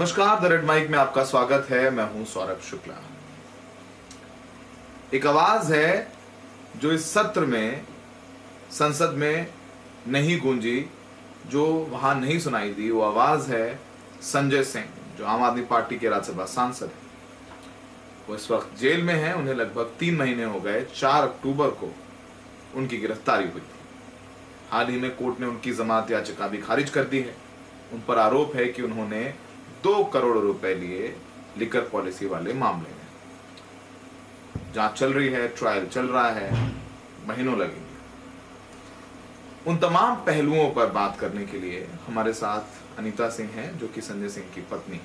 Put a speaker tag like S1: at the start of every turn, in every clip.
S1: नमस्कार, the red mic में आपका स्वागत है। मैं हूं सौरभ शुक्ला। एक आवाज है जो इस सत्र में संसद में नहीं गूंजी, जो वहां नहीं सुनाई दी। वो आवाज है संजय सिंह, जो आम आदमी पार्टी के राज्यसभा सांसद है। वो इस वक्त जेल में है। उन्हें लगभग 3 महीने हो गए। 4 अक्टूबर को उनकी गिरफ्तारी हुई थी। हाल ही में कोर्ट ने उनकी जमानत याचिका भी खारिज कर दी है। उन पर आरोप है कि उन्होंने 2 करोड़ रुपए लिए लिकर पॉलिसी वाले मामले में। जांच चल रही है, ट्रायल चल रहा है, महीनों लगेंगे। उन तमाम पहलुओं पर बात करने के लिए हमारे साथ अनीता सिंह हैं, जो कि संजय सिंह की पत्नी।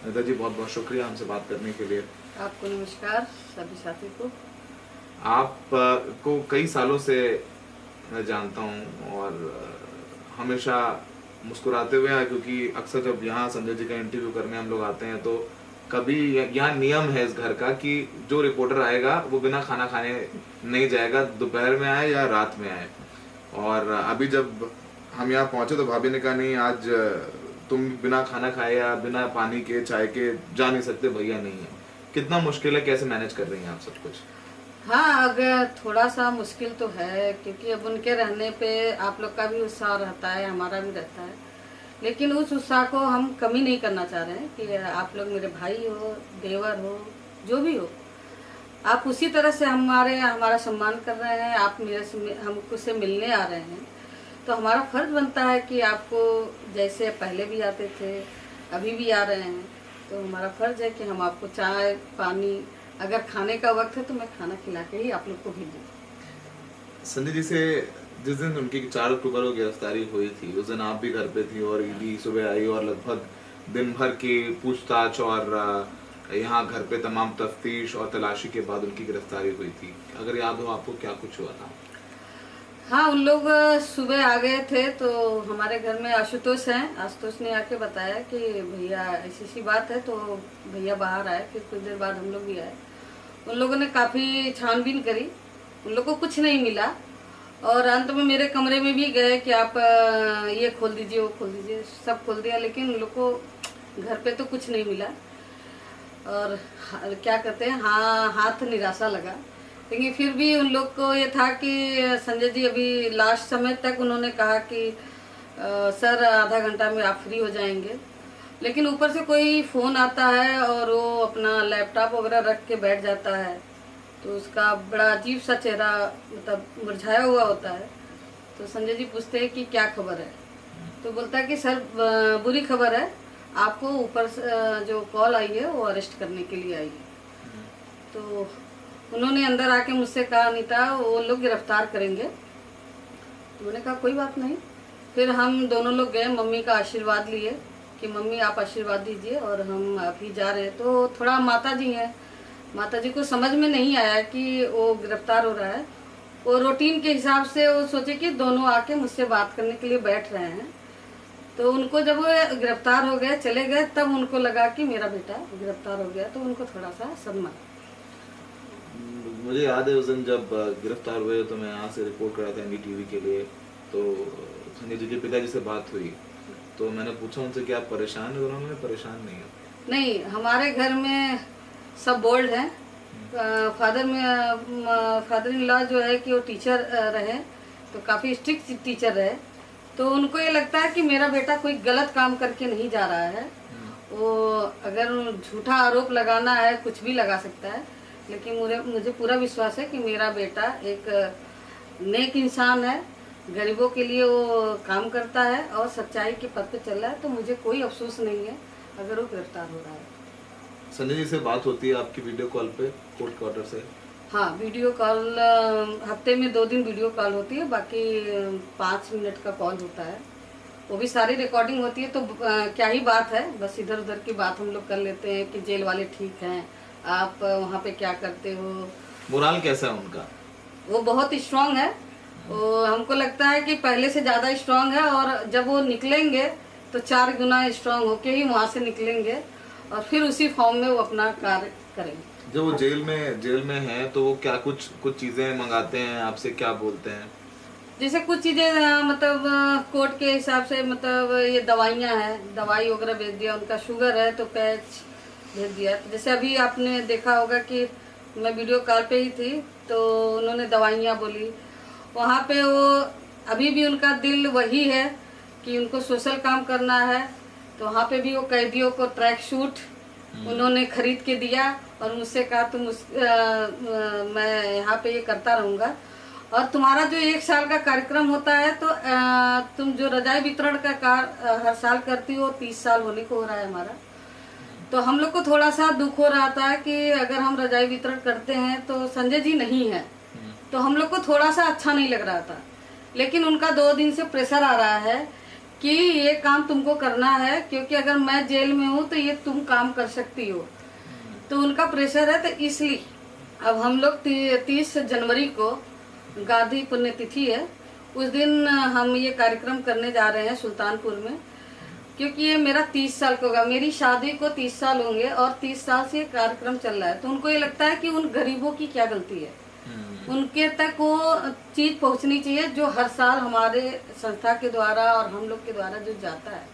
S1: अनीता जी, बहुत बहुत शुक्रिया हमसे बात करने के लिए।
S2: आपको नमस्कार, सभी साथी को।
S1: आपको कई सालों से मैं जानता हूं और हमेशा मुस्कुराते हुए आए, क्योंकि अक्सर जब यहाँ संजय जी का इंटरव्यू करने हम लोग आते हैं तो कभी यहाँ नियम है इस घर का कि जो रिपोर्टर आएगा वो बिना खाना खाने नहीं जाएगा, दोपहर में आए या रात में आए। और अभी जब हम यहाँ पहुंचे तो भाभी ने कहा, नहीं आज तुम बिना खाना खाए या बिना पानी के चाय के जा नहीं सकते, भैया नहीं है। कितना मुश्किल है, कैसे मैनेज कर रही हैं आप सब कुछ?
S2: हाँ, अगर थोड़ा सा मुश्किल तो है, क्योंकि अब उनके रहने पे आप लोग का भी उत्साह रहता है, हमारा भी रहता है। लेकिन उस उत्साह को हम कमी नहीं करना चाह रहे हैं कि आप लोग मेरे भाई हो, देवर हो, जो भी हो, आप उसी तरह से हमारा सम्मान कर रहे हैं। आप हमको से मिलने आ रहे हैं, तो हमारा फर्ज बनता है कि आपको जैसे पहले भी आते थे, अभी भी आ रहे हैं, तो हमारा फर्ज है कि हम आपको चाय पानी, अगर खाने का वक्त है तो मैं खाना खिला के ही आप लोग को भेजूँ।
S1: संजय जी से जिस दिन उनकी 4 अक्टूबर को गिरफ्तारी हुई थी, उस दिन आप भी घर पे थी और ईडी सुबह आई और लगभग दिन भर की पूछताछ और यहाँ घर पे तमाम तफ्तीश और तलाशी के बाद उनकी गिरफ्तारी हुई थी। अगर याद हो आपको, क्या कुछ हुआ था?
S2: हाँ, उन लोग सुबह आ गए थे तो हमारे घर में आशुतोष हैं। आशुतोष ने आके बताया कि भैया ऐसी सी बात है, तो भैया बाहर आए। फिर कुछ देर बाद हम लोग भी आए। उन लोगों ने काफ़ी छानबीन करी, उन लोगों को कुछ नहीं मिला। और अंत में मेरे कमरे में भी गए कि आप ये खोल दीजिए, वो खोल दीजिए, सब खोल दिया, लेकिन उन लोग को घर पे तो कुछ नहीं मिला। और क्या कहते हैं, हाँ, हाथ निराशा लगा। लेकिन फिर भी उन लोग को ये था कि संजय जी अभी लास्ट समय तक उन्होंने कहा कि सर आधा घंटा में आप फ्री हो जाएंगे। लेकिन ऊपर से कोई फ़ोन आता है और वो अपना लैपटॉप वगैरह रख के बैठ जाता है, तो उसका बड़ा अजीब सा चेहरा, मतलब मुरझाया हुआ होता है। तो संजय जी पूछते हैं कि क्या खबर है, तो बोलता है कि सर बुरी खबर है, आपको ऊपर से जो कॉल आई है वो अरेस्ट करने के लिए आई है। तो उन्होंने अंदर आके मुझसे कहा, अनीता वो लोग गिरफ्तार करेंगे। तो मैंने कहा कोई बात नहीं। फिर हम दोनों लोग गए, मम्मी का आशीर्वाद लिए कि मम्मी आप आशीर्वाद दीजिए, और हम अभी जा रहे हैं। तो थोड़ा माता जी हैं, माता जी को समझ में नहीं आया कि वो गिरफ्तार हो रहा है। वो रूटीन के हिसाब से वो सोचे कि दोनों आके मुझसे बात करने के लिए बैठ रहे हैं। तो उनको जब वो गिरफ्तार हो गए, चले गए, तब उनको लगा कि मेरा बेटा गिरफ्तार हो गया, तो उनको थोड़ा सा सदमा।
S1: मुझे याद है उस दिन जब गिरफ्तार हुए तो मैं यहाँ से रिपोर्ट कर रहा था एनडीटीवी के लिए। तो संजय जी के पिताजी से बात हुई तो मैंने पूछा उनसे कि आप परेशान है? उन्होंने परेशान नहीं है।
S2: नहीं, हमारे घर में सब बोल्ड हैं। फादर इन लॉ जो है कि वो टीचर रहे, तो काफ़ी स्ट्रिक्ट टीचर रहे। तो उनको ये लगता है कि मेरा बेटा कोई गलत काम करके नहीं जा रहा है। वो अगर झूठा आरोप लगाना है, कुछ भी लगा सकता है, लेकिन मुझे पूरा विश्वास है कि मेरा बेटा एक नेक इंसान है, गरीबों के लिए वो काम करता है और सच्चाई के पथ पे चल रहा है। तो मुझे कोई अफसोस नहीं है अगर वो गिरफ्तार हो रहा है।
S1: संजय जी से बात होती है आपकी वीडियो कॉल पे कोर्ट क्वार्टर से?
S2: हाँ, वीडियो कॉल हफ्ते में 2 दिन वीडियो कॉल होती है, बाकी 5 मिनट का कॉल होता है। वो भी सारी रिकॉर्डिंग होती है। तो क्या ही बात है, बस इधर उधर की बात हम लोग कर लेते हैं कि जेल वाले ठीक हैं, आप वहाँ पे क्या करते हो।
S1: मोराल कैसा है उनका?
S2: वो बहुत स्ट्रांग है। वो हमको लगता है कि पहले से ज़्यादा स्ट्रांग है, और जब वो निकलेंगे तो 4 गुना स्ट्रांग होके ही वहाँ से निकलेंगे, और फिर उसी फॉर्म में वो अपना कार्य करेंगे।
S1: जब वो जेल में हैं तो वो क्या कुछ चीजें मंगाते हैं आपसे, क्या बोलते हैं?
S2: जैसे कुछ चीजें मतलब कोर्ट के हिसाब से, मतलब ये दवाइयाँ हैं, दवाई वगैरह भेज दिया, उनका शुगर है तो पैच भेज दिया। तो जैसे अभी आपने देखा होगा कि मैं वीडियो कॉल पे ही थी, तो उन्होंने दवाइयाँ बोली वहाँ पे। वो अभी भी उनका दिल वही है कि उनको सोशल काम करना है। तो वहाँ पे भी वो कैदियों को ट्रैक सूट उन्होंने खरीद के दिया और मुझसे कहा तुम मैं यहाँ पे ये करता रहूँगा, और तुम्हारा जो 1 साल का कार्यक्रम होता है तो तुम जो रजाई वितरण का हर साल करती हो 30 साल होने को हो रहा है हमारा। तो हम लोग को थोड़ा सा दुख हो रहा था कि अगर हम रजाई वितरण करते हैं तो संजय जी नहीं है, तो हम लोग को थोड़ा सा अच्छा नहीं लग रहा था। लेकिन उनका 2 दिन से प्रेशर आ रहा है कि ये काम तुमको करना है, क्योंकि अगर मैं जेल में हूँ तो ये तुम काम कर सकती हो। तो उनका प्रेशर है, तो इसलिए अब हम लोग 30 जनवरी को गांधी पुण्यतिथि है, उस दिन हम ये कार्यक्रम करने जा रहे हैं सुल्तानपुर में, क्योंकि ये मेरा 30 साल का होगा। मेरी शादी को 30 साल होंगे और 30 साल से ये कार्यक्रम चल रहा है। तो उनको ये लगता है कि उन गरीबों की क्या गलती है, उनके तक वो चीज पहुंचनी चाहिए जो हर साल हमारे संस्था के द्वारा और हम लोग के द्वारा जो जाता है,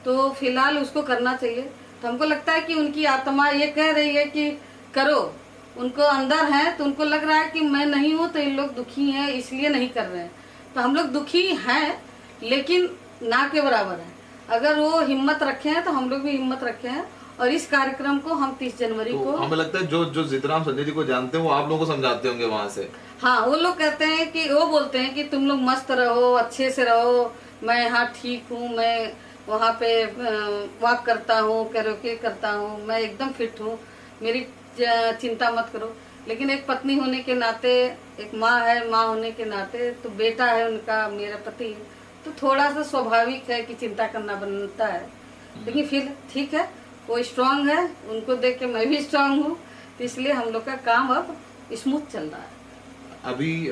S2: तो फिलहाल उसको करना चाहिए। तो हमको लगता है कि उनकी आत्मा ये कह रही है कि करो, उनको अंदर है, तो उनको लग रहा है कि मैं नहीं हूँ तो इन लोग दुखी हैं इसलिए नहीं कर रहे हैं। तो हम लोग दुखी हैं लेकिन ना के बराबर है। अगर वो हिम्मत रखे हैं तो हम लोग भी हिम्मत रखे हैं, और इस कार्यक्रम को हम 30 जनवरी को,
S1: हमें लगता है जो जितना हम संजय जी को जानते हैं वो आप लोगों को समझाते होंगे वहाँ से।
S2: हाँ, वो लोग कहते हैं कि वो बोलते हैं कि तुम लोग मस्त रहो, अच्छे से रहो, मैं यहाँ ठीक हूँ, मैं वहाँ पे वॉक करता हूँ, कैरोके करता हूँ, मैं एकदम फिट हूँ, मेरी चिंता मत करो। लेकिन एक पत्नी होने के नाते, एक माँ है, माँ होने के नाते, तो बेटा है उनका, मेरा पति, तो थोड़ा सा स्वाभाविक है कि चिंता करना बनता है। लेकिन फिर ठीक है, वो स्ट्रांग है, उनको देख के मैं भी स्ट्रांग हूँ, तो इसलिए हम लोग का काम अब स्मूथ चल रहा है।
S1: अभी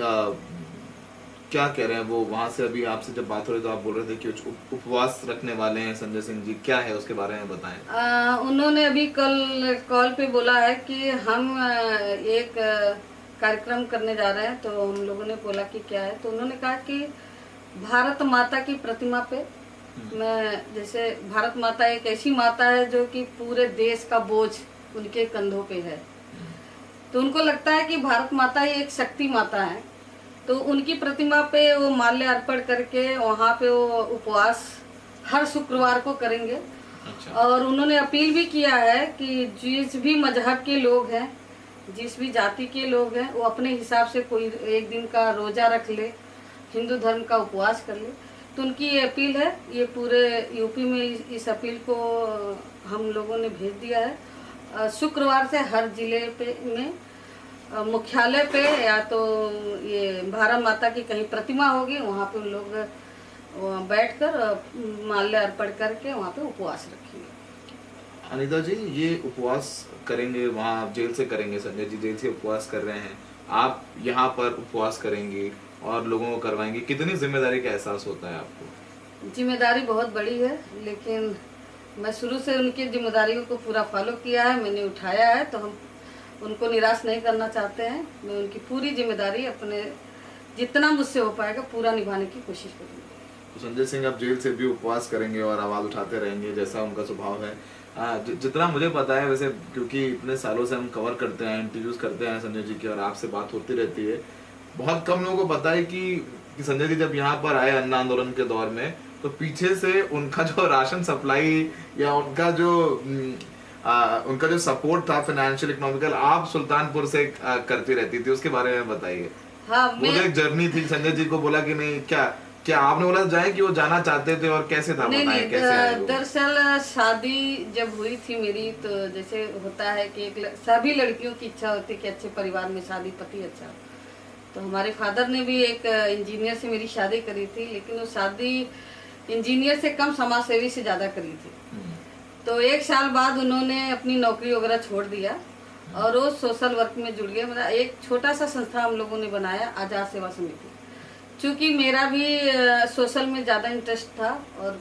S1: क्या कह रहे हैं वो वहाँ से? अभी आपसे जब बात हो रही तो आप बोल रहे थे कि उपवास रखने वाले हैं संजय सिंह जी, क्या है उसके बारे में बताएं।
S2: उन्होंने अभी कल कॉल पे बोला है कि हम एक कार्यक्रम करने जा रहे हैं। तो हम लोगों ने बोला कि क्या है, तो उन्होंने कहा कि भारत माता की प्रतिमा पे, मैं जैसे भारत माता एक ऐसी माता है जो कि पूरे देश का बोझ उनके कंधों पे है। तो उनको लगता है कि भारत माता ही एक शक्ति माता है, तो उनकी प्रतिमा पे वो माल्य अर्पण करके वहाँ पे वो उपवास हर शुक्रवार को करेंगे।
S1: अच्छा।
S2: और उन्होंने अपील भी किया है कि जिस भी मजहब के लोग हैं, जिस भी जाति के लोग हैं, वो अपने हिसाब से कोई एक दिन का रोजा रख ले, हिंदू धर्म का उपवास कर ले। तो उनकी ये अपील है, ये पूरे यूपी में इस अपील को हम लोगों ने भेज दिया है। शुक्रवार से हर जिले पे में मुख्यालय पे या तो ये भारत माता की कहीं प्रतिमा होगी, वहाँ पे लोग बैठकर माल्य अर्पण करके वहाँ पे उपवास रखेंगे।
S1: अनीता जी, ये उपवास करेंगे वहाँ आप जेल से करेंगे, संजय जी जेल से उपवास कर रहे हैं, आप यहाँ पर उपवास करेंगे और लोगों को करवाएंगे, कितनी जिम्मेदारी का एहसास होता है आपको?
S2: जिम्मेदारी बहुत बड़ी है, लेकिन मैं शुरू से उनकी जिम्मेदारियों को पूरा फॉलो किया है, मैंने उठाया है, तो हम उनको निराश नहीं करना चाहते हैं। मैं उनकी पूरी जिम्मेदारी अपने जितना मुझसे हो पाएगा पूरा निभाने की कोशिश करूँगी।
S1: तो संजय सिंह आप जेल से भी उपवास करेंगे और आवाज़ उठाते रहेंगे जैसा उनका स्वभाव है। जितना मुझे पता है, वैसे क्योंकि इतने सालों से हम कवर करते हैं, इंटरव्यूज करते हैं संजय जी की और आपसे बात होती रहती है, बहुत कम लोगों को पता है कि संजय जी जब यहाँ पर आए अन्न आंदोलन के दौर में, तो पीछे से उनका जो राशन सप्लाई या उनका जो सपोर्ट था फाइनेंशियल इकोनॉमिकल, आप सुल्तानपुर से करती रहती थी, उसके बारे में बताइए।
S2: हाँ,
S1: वो जो एक जर्नी थी, संजय जी को बोला कि नहीं, क्या आपने बोला जाए कि वो जाना चाहते थे और कैसे था?
S2: नहीं,
S1: कैसे आए वो?
S2: दरअसल शादी जब हुई थी मेरी, तो जैसे होता है कि सभी लड़कियों की इच्छा होती है कि अच्छे परिवार में शादी, पति अच्छा हो। तो हमारे फादर ने भी एक इंजीनियर से मेरी शादी करी थी, लेकिन वो शादी इंजीनियर से कम समाज सेवी से ज्यादा करी थी। तो 1 साल बाद उन्होंने अपनी नौकरी वगैरह छोड़ दिया और वो सोशल वर्क में जुड़ गए। मतलब एक छोटा सा संस्था हम लोगों ने बनाया, आजाद सेवा समिति। चूँकि मेरा भी सोशल में ज़्यादा इंटरेस्ट था और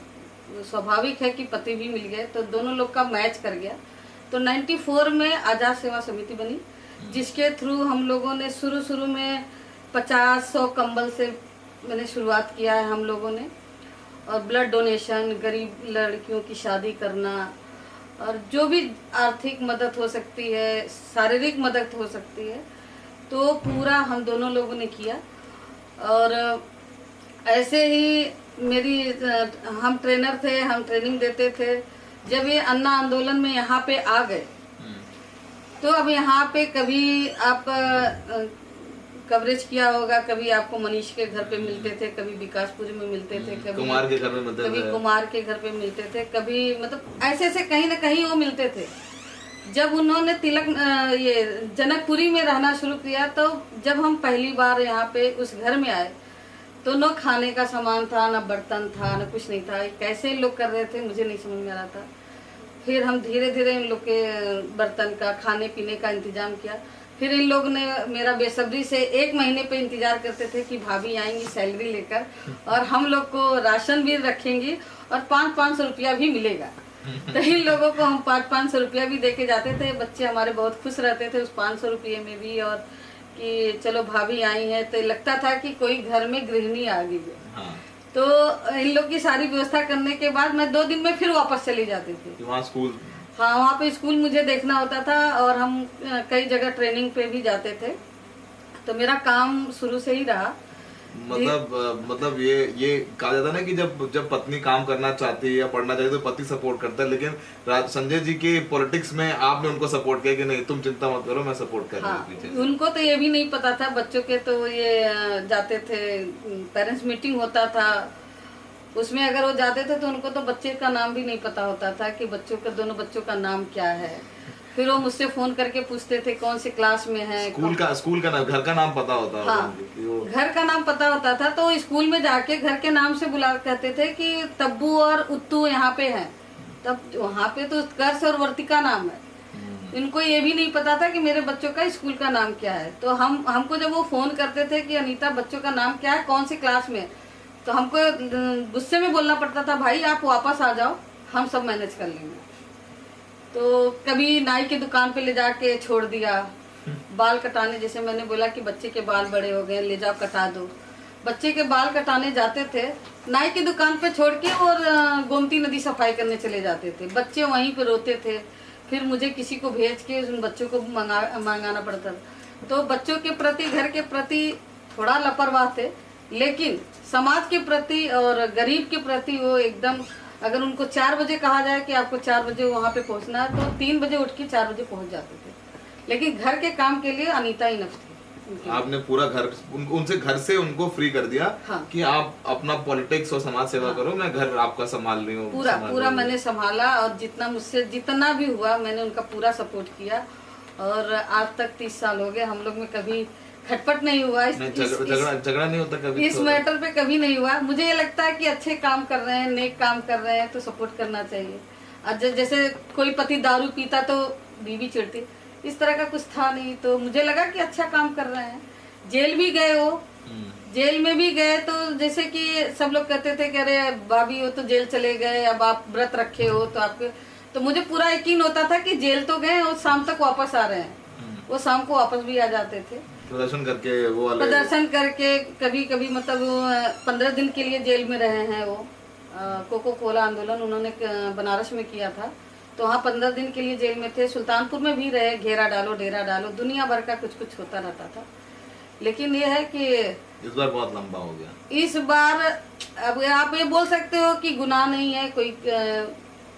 S2: स्वाभाविक है कि पति भी मिल गए, तो दोनों लोग का मैच कर गया। तो 94 में आजाद सेवा समिति बनी, जिसके थ्रू हम लोगों ने शुरू में 50-100 कंबल से मैंने शुरुआत किया है हम लोगों ने। और ब्लड डोनेशन, गरीब लड़कियों की शादी करना, और जो भी आर्थिक मदद हो सकती है, शारीरिक मदद हो सकती है, तो पूरा हम दोनों लोगों ने किया। और ऐसे ही हम ट्रेनर थे, हम ट्रेनिंग देते थे। जब ये अन्ना आंदोलन में यहाँ पे आ गए, तो अब यहाँ पे कभी आप कवरेज किया होगा, कभी आपको मनीष के घर पे मिलते थे, कभी विकासपुरी में मिलते थे, कभी
S1: कुमार के घर में मिलते थे,
S2: कभी कुमार के घर पे मिलते थे, कभी मतलब ऐसे ऐसे कहीं ना कहीं वो मिलते थे। जब उन्होंने ये जनकपुरी में रहना शुरू किया, तो जब हम पहली बार यहाँ पे उस घर में आए, तो न खाने का सामान था, न बर्तन था, न कुछ नहीं था। कैसे लोग कर रहे थे मुझे नहीं समझ में आ रहा था। फिर हम धीरे धीरे इन लोग के बर्तन का, खाने पीने का इंतजाम किया। फिर इन लोग ने मेरा बेसब्री से 1 महीने पे इंतजार करते थे कि भाभी आएंगी सैलरी लेकर, और हम लोग को राशन भी रखेंगी और 500 रुपया भी मिलेगा। तो इन लोगों को हम 500 रुपया भी दे के जाते थे। बच्चे हमारे बहुत खुश रहते थे उस 500 रुपये में भी, और कि चलो भाभी आई है, तो लगता था कि कोई घर में गृहिणी आ गई है।
S1: हाँ।
S2: तो इन लोग की सारी व्यवस्था करने के बाद मैं 2 दिन में फिर वापस चली जाती थी।
S1: वहाँ स्कूल,
S2: हाँ, वहाँ पे स्कूल मुझे देखना होता था, और हम कई जगह ट्रेनिंग पे भी जाते थे। तो मेरा काम शुरू से ही रहा।
S1: मतलब ये कहा जाता है ना कि जब पत्नी काम करना चाहती है या पढ़ना चाहती है तो पति सपोर्ट करता है, लेकिन संजय जी के पॉलिटिक्स में आपने उनको सपोर्ट किया कि नहीं तुम चिंता मत करो, मैं सपोर्ट कर रही हूँ।
S2: हाँ, उनको तो ये भी नहीं पता था बच्चों के, तो ये जाते थे, पेरेंट्स मीटिंग होता था, उसमें अगर वो जाते थे तो उनको तो बच्चे का नाम भी नहीं पता होता था कि दोनों बच्चों का नाम क्या है। फिर वो मुझसे फोन करके पूछते थे कौन से क्लास में है।
S1: स्कूल का नाम, घर का नाम पता होता था।
S2: हाँ, घर का नाम पता होता था। तो स्कूल में जाके घर के नाम से कहते थे कि तब्बू और उत्तू यहाँ पे हैं। तब वहाँ पे तो उत्कर्ष और वर्तिका नाम है। इनको ये भी नहीं पता था कि मेरे बच्चों का स्कूल का नाम क्या है। तो हमको जब वो फोन करते थे कि अनीता बच्चों का नाम क्या है, कौन सी क्लास में, तो हमको गुस्से में बोलना पड़ता था, भाई आप वापस आ जाओ, हम सब मैनेज कर लेंगे। तो कभी नाई की दुकान पे ले जाके छोड़ दिया, बाल कटाने, जैसे मैंने बोला कि बच्चे के बाल बड़े हो गए, ले जाओ कटा दो। बच्चे के बाल कटाने जाते थे, नाई की दुकान पे छोड़ के, और गोमती नदी सफाई करने चले जाते थे। बच्चे वहीं पे रोते थे, फिर मुझे किसी को भेज के उन बच्चों को मंगाना पड़ता था। तो बच्चों के प्रति, घर के प्रति थोड़ा लापरवाह थे, लेकिन समाज के प्रति और गरीब के प्रति वो एकदम, अगर उनको 4 बजे कहा जाए कि आपको 4 बजे वहाँ पे पहुँचना है, तो 3 बजे उठ के 4 बजे पहुँच जाते थे। लेकिन घर के काम के लिए अनीता ही नफ थी।
S1: आपने पूरा घर उनसे घर से उनको फ्री कर दिया। हाँ। कि आप अपना पॉलिटिक्स और समाज सेवा करो, मैं घर आपका संभाल रही हूँ।
S2: पूरा मैंने संभाला, और मुझसे जितना भी हुआ मैंने उनका पूरा सपोर्ट किया। और आज तक 30 साल हो गए, हम लोग में कभी खटपट नहीं हुआ।
S1: झगड़ा नहीं होता कभी
S2: इस मैटर पे कभी नहीं हुआ। मुझे ये लगता है कि अच्छे काम कर रहे हैं, नेक काम कर रहे हैं, तो सपोर्ट करना चाहिए। और जैसे कोई पति दारू पीता तो बीवी चिढ़ती, इस तरह का कुछ था नहीं। तो मुझे लगा कि अच्छा काम कर रहे हैं। जेल भी गए वो, जेल में भी गए, तो जैसे कि सब लोग कहते थे कि अरे भाभी वो तो जेल चले गए, अब आप व्रत रखे हो तो आपके, तो मुझे पूरा यकीन होता था कि जेल तो गए और शाम तक वापस आ रहे हैं। वो शाम को वापस भी आ जाते थे,
S1: प्रदर्शन करके। वो
S2: प्रदर्शन करके कभी कभी मतलब 15 दिन के लिए जेल में रहे हैं वो। कोको कोला आंदोलन उन्होंने बनारस में किया था, तो वहाँ 15 दिन के लिए जेल में थे। सुल्तानपुर में भी रहे, घेरा डालो, डेरा डालो, दुनिया भर का कुछ कुछ होता रहता था। लेकिन ये है कि
S1: इस बार बहुत लंबा हो गया।
S2: इस बार अब आप ये बोल सकते हो कि गुनाह नहीं है कोई।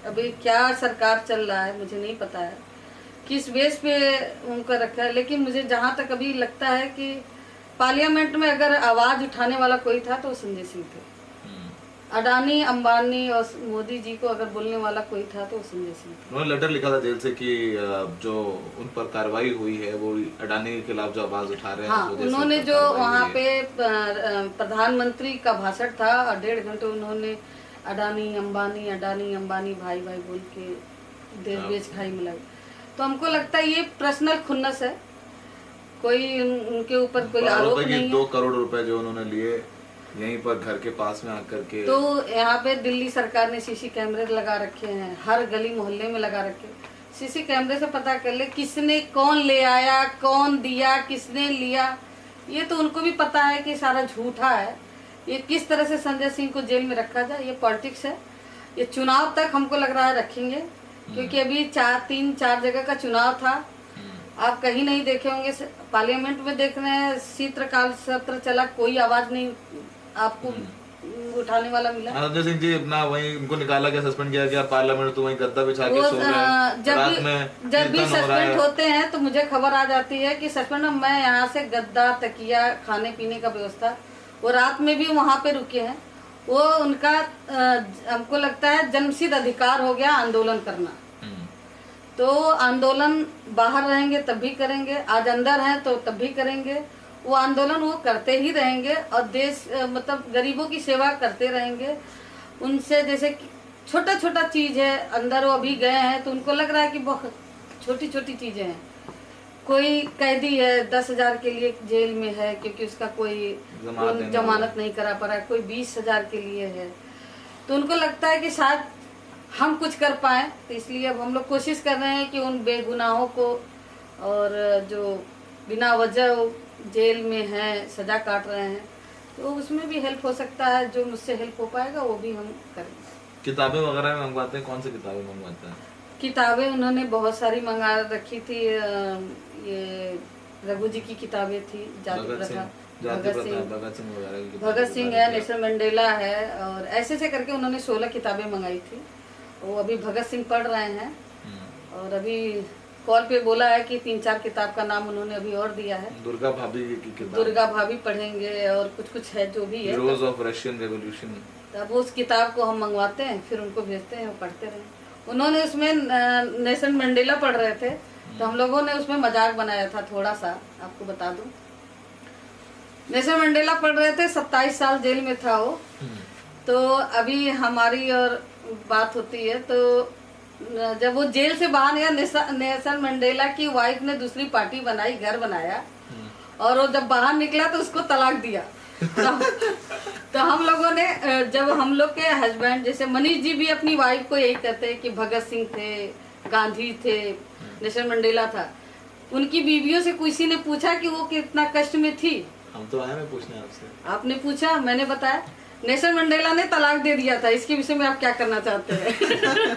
S2: अभी क्या सरकार चल रहा है मुझे नहीं पता है, किस बेस पे उनका रखा है। लेकिन मुझे जहाँ तक अभी लगता है कि पार्लियामेंट में अगर आवाज उठाने वाला कोई था तो संजय सिंह थे। अडानी, अंबानी और मोदी जी को अगर बोलने वाला कोई था तो संजय सिंह थे।
S1: उन्होंने लेटर लिखा था जेल से कि जो उन पर कार्रवाई हुई है वो अडानी के खिलाफ जो आवाज उठा रहे हैं।
S2: हाँ, उन्होंने जो वहाँ पे प्रधानमंत्री का भाषण था और 1.5 घंटे उन्होंने अडानी अंबानी भाई भाई बोल के देश बेच खाई में लगे। तो हमको लगता है ये पर्सनल खुन्नस है, कोई उनके ऊपर कोई आरोप नहीं है।
S1: 2 करोड़ रुपए जो उन्होंने लिए यहीं पर घर के पास में आकर के।
S2: तो यहाँ पे दिल्ली सरकार ने सीसी कैमरे लगा रखे हैं, हर गली मोहल्ले में लगा रखे। सीसी कैमरे से पता कर ले किसने, कौन ले आया, कौन दिया, किसने लिया, ये तो उनको भी पता है कि सारा झूठा है। ये किस तरह से संजय सिंह को जेल में रखा जाए, ये पॉलिटिक्स है। ये चुनाव तक हमको लग रहा है रखेंगे, क्योंकि अभी 3-4 जगह का चुनाव था। आप कहीं नहीं देखे होंगे, पार्लियामेंट में देख रहे हैं शीतकाल सत्र चला, कोई आवाज नहीं आपको उठाने वाला मिला।
S1: संजय सिंह जी अपना वहीं उनको निकाला गया, सस्पेंड किया गया, पार्लियामेंट तो वहीं गद्दा बिछा के सो गए।
S2: जब भी सस्पेंड होते हैं तो मुझे खबर आ जाती है कि सस्पेंड, मैं यहाँ से गद्दा, तकिया, खाने पीने का व्यवस्था, वो रात में भी वहाँ पे रुके हैं। वो उनका हमको लगता है जन्मसिद्ध अधिकार हो गया आंदोलन करना। तो आंदोलन बाहर रहेंगे तब भी करेंगे, आज अंदर हैं तो तब भी करेंगे। वो आंदोलन वो करते ही रहेंगे और देश मतलब गरीबों की सेवा करते रहेंगे। उनसे जैसे छोटा छोटा चीज है, अंदर वो अभी गए हैं तो उनको लग रहा है कि बहुत छोटी छोटी चीजें हैं। कोई कैदी है 10,000 के लिए जेल में है क्योंकि उसका कोई जमानत नहीं करा पा रहा है, कोई 20,000 के लिए है, तो उनको लगता है कि शायद हम कुछ कर पाए। तो इसलिए अब हम लोग कोशिश कर रहे हैं कि उन बेगुनाहों को और जो बिना वजह जेल में हैं, सजा काट रहे हैं, तो उसमें भी हेल्प हो सकता है। जो मुझसे हेल्प हो पाएगा वो भी हम करेंगे।
S1: किताबें वगैरह मंगवाते हैं, कौन सी किताबें मंगवाते हैं?
S2: किताबें उन्होंने बहुत सारी मंगा रखी थी। ये रघु जी की किताबें थी, जाति प्रथा, भगत सिंह है, नेल्सन मंडेला है, और ऐसे से करके उन्होंने 16 किताबें मंगाई थी। वो अभी भगत सिंह पढ़ रहे हैं और अभी कॉल पे बोला है कि 3-4 किताब का नाम उन्होंने अभी और दिया है।
S1: दुर्गा भाभी की किताब,
S2: दुर्गा भाभी पढ़ेंगे और कुछ है जो भी है,
S1: हीरोज ऑफ रशियन रेवोल्यूशन।
S2: तब उस किताब को हम मंगवाते हैं, फिर उनको भेजते हैं, वो पढ़ते रहे। उन्होंने उसमें नेल्सन मंडेला पढ़ रहे थे तो हम लोगों ने उसमें मजाक बनाया था थोड़ा सा, आपको बता दूं। नेल्सन मंडेला पढ़ रहे थे, 27 साल जेल में था वो। तो अभी हमारी और बात होती है तो जब वो जेल से बाहर आया, नेल्सन मंडेला की वाइफ ने दूसरी पार्टी बनाई, घर बनाया, और वो जब बाहर निकला तो उसको तलाक दिया। तो हम लोगों ने, जब हम लोग के हस्बैंड जैसे मनीष जी भी अपनी वाइफ को यही कहते हैं कि भगत सिंह थे, गांधी थे, नेल्सन मंडेला था, उनकी बीवियों से किसी ने पूछा कि वो कितना कष्ट में थी?
S1: हम तो आए हैं पूछने आपसे।
S2: आपने पूछा, मैंने बताया। नेल्सन मंडेला ने तलाक दे दिया था, इसके विषय में आप क्या करना चाहते हैं?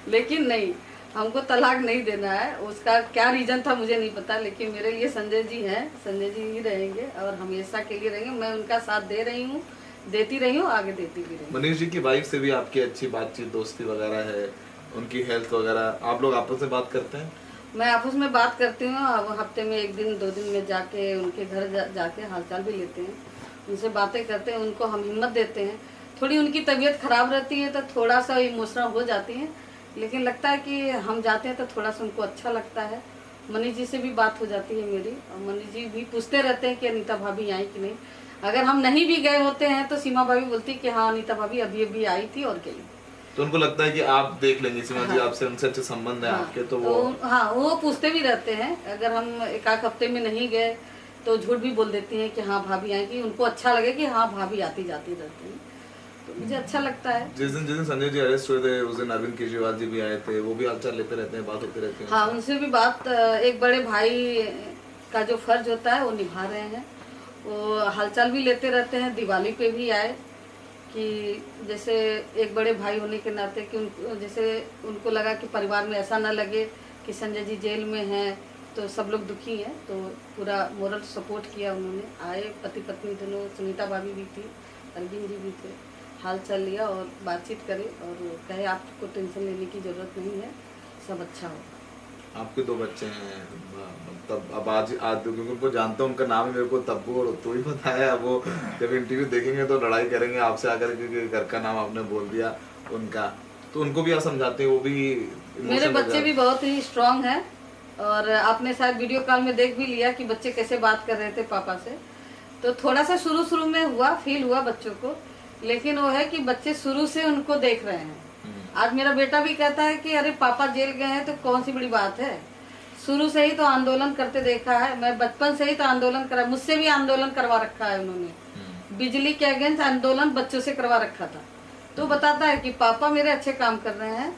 S2: लेकिन नहीं, हमको तलाक नहीं देना है। उसका क्या रीजन था मुझे नहीं पता, लेकिन मेरे लिए संजय जी हैं, संजय जी ही रहेंगे और हमेशा के लिए रहेंगे। मैं उनका साथ दे रही हूँ, देती रही हूँ, आगे देती भी रही।
S1: मनीष जी की वाइफ से भी आपकी अच्छी बातचीत, दोस्ती वगैरह है, उनकी हेल्थ वगैरह आप लोग आपस में बात करते हैं?
S2: मैं आपस में बात करती हूँ, हफ्ते में 1 दिन 2 दिन में जाके उनके घर जाके हालचाल भी लेते हैं, उनसे बातें करते हैं, उनको हम हिम्मत देते हैं। थोड़ी उनकी तबीयत खराब रहती है तो थोड़ा सा इमोशनल हो जाती हैं, लेकिन लगता है कि हम जाते हैं तो थोड़ा सा उनको अच्छा लगता है। मनीष जी से भी बात हो जाती है मेरी, और मनीष जी भी पूछते रहते हैं कि अनीता भाभी आई कि नहीं। अगर हम नहीं भी गए होते हैं तो सीमा भाभी बोलती कि हाँ अनीता भाभी अभी आई थी और गई।
S1: तो उनको लगता है कि आप देख लेंगे सीमा जी, आपसे उनसे अच्छे संबंध है आपके, तो
S2: वो पूछते भी रहते हैं। अगर हम 1-8 हफ्ते में नहीं गए तो झूठ भी बोल देती हैं कि हाँ भाभी आएगी, उनको अच्छा लगे कि हाँ भाभी आती जाती रहती है, तो मुझे अच्छा लगता है।
S1: जिस दिन संजय जी अरेस्ट हुए थे उस दिन अरविंद केजरीवाल जी भी आए थे, वो भी हालचाल लेते रहते हैं, बात होती रहती है।
S2: हाँ, उनसे भी बात, एक बड़े भाई का जो फर्ज होता है वो निभा रहे हैं, वो हालचाल भी लेते रहते हैं। दिवाली पे भी आए कि जैसे एक बड़े भाई होने के नाते कि जैसे उनको लगा कि परिवार में ऐसा ना लगे कि संजय जी जेल में हैं तो सब लोग दुखी हैं, तो पूरा मोरल सपोर्ट किया उन्होंने। आए, पति पत्नी दोनों, सुनीता भाभी भी थी, अरविंद जी भी थे, हाल चाल लिया और बातचीत करे और कहे आपको टेंशन लेने की ज़रूरत नहीं है, सब अच्छा हो।
S1: आपके 2 बच्चे हैं, तब अब आज क्योंकि उनको जानता हूँ, उनका नाम है मेरे को तब्बू और तो ही पता है। अब वो जब इंटरव्यू देखेंगे तो लड़ाई करेंगे आपसे आकर, क्योंकि घर का नाम आपने बोल दिया उनका, तो उनको भी आप समझाते हैं, वो भी।
S2: मेरे बच्चे भी बहुत ही स्ट्रांग है, और आपने शायद वीडियो कॉल में देख भी लिया कि बच्चे कैसे बात कर रहे थे पापा से। तो थोड़ा सा शुरू में फील हुआ बच्चों को, लेकिन वो है कि बच्चे शुरू से उनको देख रहे हैं। आज मेरा बेटा भी कहता है कि अरे पापा जेल गए हैं तो कौन सी बड़ी बात है, शुरू से ही तो आंदोलन करते देखा है, मैं बचपन से ही तो आंदोलन करा, मुझसे भी आंदोलन करवा रखा है उन्होंने, बिजली के अगेंस्ट आंदोलन बच्चों से करवा रखा था। तो बताता है कि पापा मेरे अच्छे काम कर रहे हैं,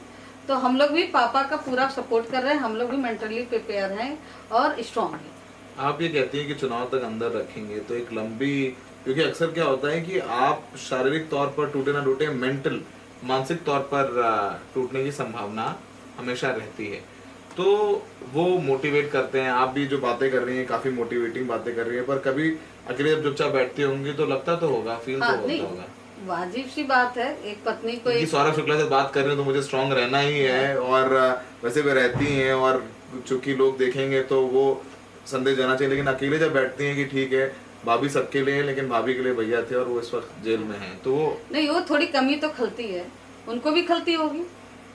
S2: तो हम लोग भी पापा का पूरा सपोर्ट कर रहे हैं, हम लोग भी मेंटली प्रिपेयर हैं और स्ट्रांग हैं।
S1: आप ये कहती हैं कि चुनाव तक अंदर रखेंगे तो एक लंबी, क्योंकि अक्सर क्या होता है कि आप शारीरिक तौर पर टूटे ना टूटे, मेंटल मानसिक तौर पर टूटने की संभावना हमेशा रहती है, तो वो मोटिवेट करते हैं। आप भी जो बातें कर रही हैं काफी मोटिवेटिंग बातें कर रही हैं, पर कभी अकेले जब चुपचाप बैठती होंगी तो लगता तो होगा, फील
S2: हाँ,
S1: तो
S2: नहीं,
S1: होता होगा।
S2: वाजिब सी बात है एक पत्नी को
S1: क्योंकि सौरभ शुक्ला से बात कर रहे हैं तो मुझे स्ट्रांग रहना ही है, और वैसे भी रहती हैं, और चूंकि लोग देखेंगे तो वो संदेश जाना चाहिए। लेकिन अकेले जब बैठती हैं कि ठीक है भाभी सबके लिए है, लेकिन भाभी के लिए भैया थे और वो इस वक्त जेल में हैं, तो वो
S2: नहीं, वो थोड़ी कमी तो खलती है, उनको भी खलती होगी।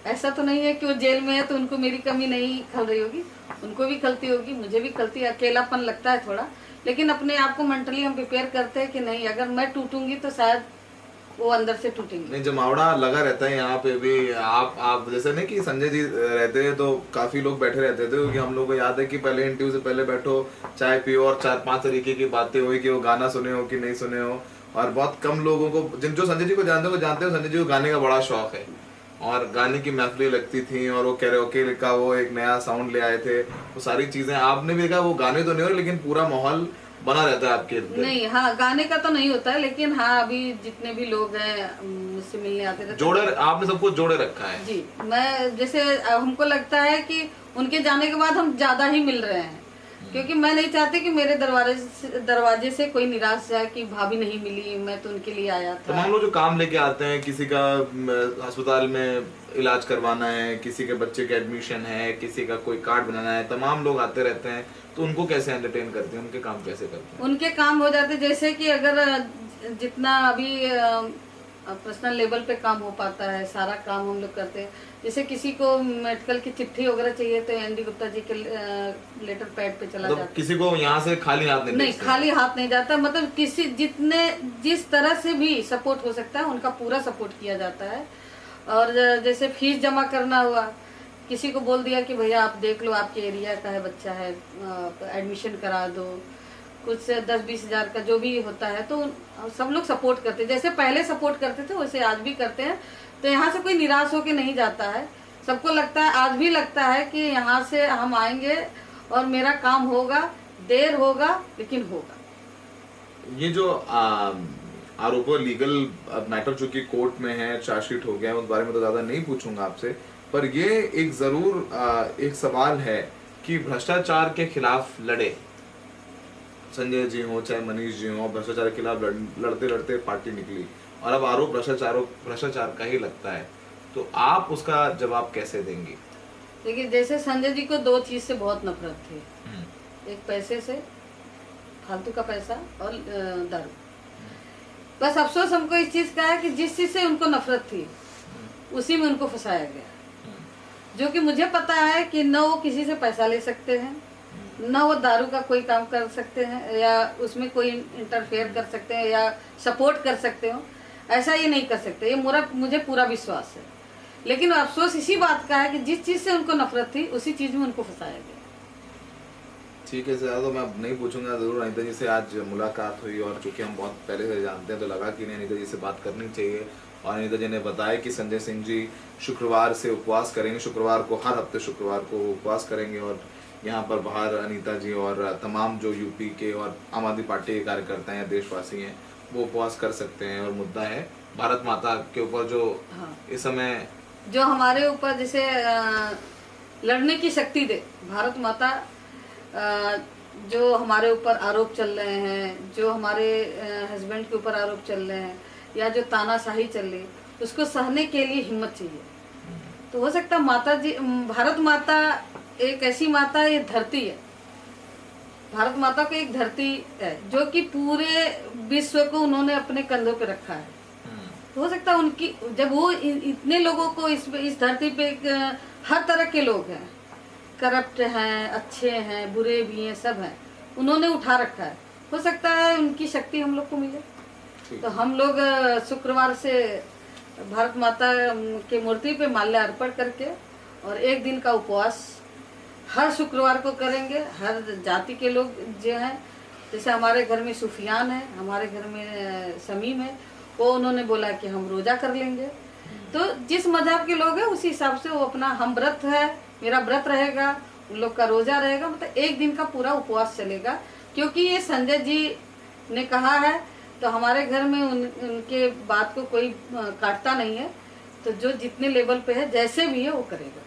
S2: ऐसा तो नहीं है कि वो जेल में है तो उनको मेरी कमी नहीं खल रही होगी, उनको भी खलती होगी, मुझे भी खलती है। अकेलापन लगता है थोड़ा, लेकिन अपने आप को मेंटली हम प्रिपेयर करते हैं कि नहीं, अगर मैं टूटूंगी तो शायद वो अंदर से टूटेंगे।
S1: नहीं, जमावड़ा लगा रहता है यहाँ पे भी। आप जैसे नहीं कि संजय जी रहते हैं तो काफी लोग बैठे रहते थे, क्योंकि हम लोग को याद है कि पहले इंटरव्यू से पहले बैठो, चाय पियो और 4-5 तरीके की बातें हुई कि वो गाना सुने हो कि नहीं सुने हो। और बहुत कम लोगों को जो संजय जी को जानते हो वो जानते हो संजय जी को गाने का बड़ा शौक है, और गाने की महफिलें लगती थी, और वो कैरोके का वो एक नया साउंड ले आए थे, वो सारी चीजें आपने भी देखा। वो गाने तो नहीं हो रहे लेकिन पूरा माहौल बना रहता है आपके इर्द गिर्द।
S2: नहीं, हाँ, गाने का तो नहीं होता है, लेकिन हाँ अभी जितने भी लोग हैं मुझसे मिलने आते थे,
S1: जोड़े आपने सबको जोड़े रखा है
S2: जी। मैं जैसे हमको लगता है कि उनके जाने के बाद हम ज्यादा ही मिल रहे हैं, क्योंकि मैं नहीं चाहती कि मेरे दरवाजे से कोई निराश जाए कि भाभी नहीं मिली, मैं तो उनके लिए आया था।
S1: तमाम लोग जो काम लेके आते हैं, किसी का अस्पताल में इलाज करवाना है, किसी के बच्चे का एडमिशन है, किसी का कोई कार्ड बनाना है, तमाम लोग आते रहते हैं, तो उनको कैसे एंटरटेन करते हैं, उनके काम कैसे करते हैं?
S2: उनके काम हो जाते, जैसे कि अगर जितना अभी पर्सनल लेवल पे काम हो पाता है सारा काम हम लोग करते हैं। जैसे किसी को मेडिकल की चिट्ठी वगैरह चाहिए तो एनडी गुप्ता जी के लेटर पैड पे चला
S1: तो
S2: जाता है।
S1: किसी को यहाँ से खाली हाथ नहीं
S2: नहीं,
S1: भेजते?
S2: खाली हाथ नहीं जाता, मतलब किसी जिस तरह से भी सपोर्ट हो सकता है उनका पूरा सपोर्ट किया जाता है। और जैसे फीस जमा करना हुआ, किसी को बोल दिया कि भैया आप देख लो आपके एरिया का है बच्चा है, एडमिशन करा दो, कुछ 10-20 हजार का जो भी होता है, तो सब लोग सपोर्ट करते हैं। जैसे पहले सपोर्ट करते थे वैसे आज भी करते हैं। तो यहाँ से कोई निराश होके नहीं जाता है, सबको लगता है, आज भी लगता है कि यहाँ से हम आएंगे और मेरा काम होगा, देर होगा लेकिन होगा।
S1: ये जो आरोप लीगल मैटर जो कि कोर्ट में है, चार्जशीट हो गया है, उस बारे में तो ज्यादा नहीं पूछूंगा आपसे, पर ये एक जरूर एक सवाल है कि भ्रष्टाचार के खिलाफ लड़े संजय जी हो चाहे मनीष जी हो, भ्रष्टाचार के खिलाफ लड़ते लड़ते पार्टी निकली, और अब आरोप भ्रष्टाचार का ही लगता है, तो आप उसका जवाब कैसे देंगे?
S2: देखिए, जैसे संजय जी को 2 चीज से बहुत नफरत थी, एक पैसे से, फालतू का पैसा, और दारू। बस अफसोस हमको इस चीज का है कि जिस चीज से उनको नफरत थी उसी में उनको फंसाया गया, जो कि मुझे पता है कि न वो किसी से पैसा ले सकते हैं, न वो दारू का कोई काम कर सकते हैं, या उसमें कोई इंटरफेयर कर सकते हैं या सपोर्ट कर सकते हो, ऐसा ये नहीं कर सकते, ये मुझे पूरा विश्वास है। लेकिन अफसोस इसी बात का है कि जिस चीज से उनको नफरत थी उसी चीज में उनको फंसाया गया।
S1: ठीक है, ज्यादा तो मैं अब नहीं पूछूंगा। जरूर अनीता जी से आज मुलाकात हुई, और चूंकि हम बहुत पहले से जानते हैं तो लगा कि नहीं, अनीता जी से बात करनी चाहिए। और अनीता जी ने बताया कि संजय सिंह जी शुक्रवार से उपवास करेंगे, शुक्रवार को, हर हफ्ते शुक्रवार को उपवास करेंगे, और यहाँ पर बाहर अनीता जी और तमाम जो यूपी के और आम आदमी पार्टी के कार्यकर्ता हैं, देशवासी हैं, वो उपवास कर सकते हैं। और मुद्दा है भारत माता के ऊपर जो इस समय
S2: जो हमारे ऊपर जैसे लड़ने की शक्ति दे, भारत माता जो हमारे ऊपर आरोप चल रहे हैं, जो हमारे हस्बैंड के ऊपर आरोप चल रहे हैं, या जो तानाशाही चल रही है, उसको सहने के लिए हिम्मत चाहिए। तो हो सकता माता जी, भारत माता एक ऐसी माता है, ये धरती है, भारत माता की एक धरती है जो कि पूरे विश्व को उन्होंने अपने कंधों पे रखा है। तो हो सकता है उनकी, जब वो इतने लोगों को इस धरती पे हर तरह के लोग हैं, करप्ट हैं, अच्छे हैं, बुरे भी हैं, सब हैं, उन्होंने उठा रखा है। हो सकता है उनकी शक्ति हम लोग को मिले। तो हम लोग शुक्रवार से भारत माता के मूर्ति पे माल्य अर्पण करके और 1 दिन का उपवास हर शुक्रवार को करेंगे। हर जाति के लोग जो हैं, जैसे हमारे घर में सुफियान है, हमारे घर में समीम है, वो उन्होंने बोला कि हम रोजा कर लेंगे। तो जिस मजहब के लोग हैं उसी हिसाब से वो अपना, हम व्रत है, मेरा व्रत रहेगा, उन लोग का रोजा रहेगा, मतलब एक दिन का पूरा उपवास चलेगा, क्योंकि ये संजय जी ने कहा है तो हमारे घर में उनके बात को कोई काटता नहीं है, तो जो जितने लेवल पे है जैसे भी है वो करेगा।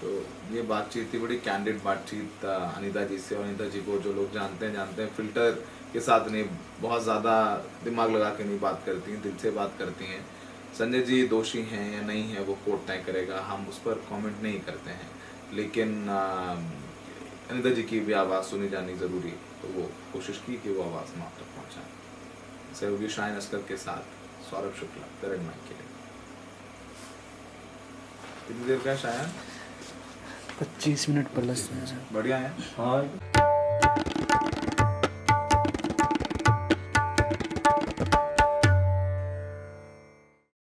S1: तो ये बातचीत थी, बड़ी कैंडिड बातचीत अनीता जी से, और अनीता जी को जो लोग जानते हैं फिल्टर के साथ नहीं, बहुत ज़्यादा दिमाग लगा के नहीं बात करती हैं, दिल से बात करती हैं। संजय जी दोषी हैं या नहीं है वो कोर्ट तय करेगा, हम उस पर कमेंट नहीं करते हैं, लेकिन अनीता जी की भी आवाज़ सुनी जानी ज़रूरी है, तो वो कोशिश की कि वो आवाज़ हम आप तक पहुँचाएँ। सहयोगी शाहीन अस्कर के साथ सौरभ शुक्ला, करण माइक के लिए। कितनी देर का है शायद?
S3: 25 मिनट प्लस।
S1: बढ़िया है।
S4: हाँ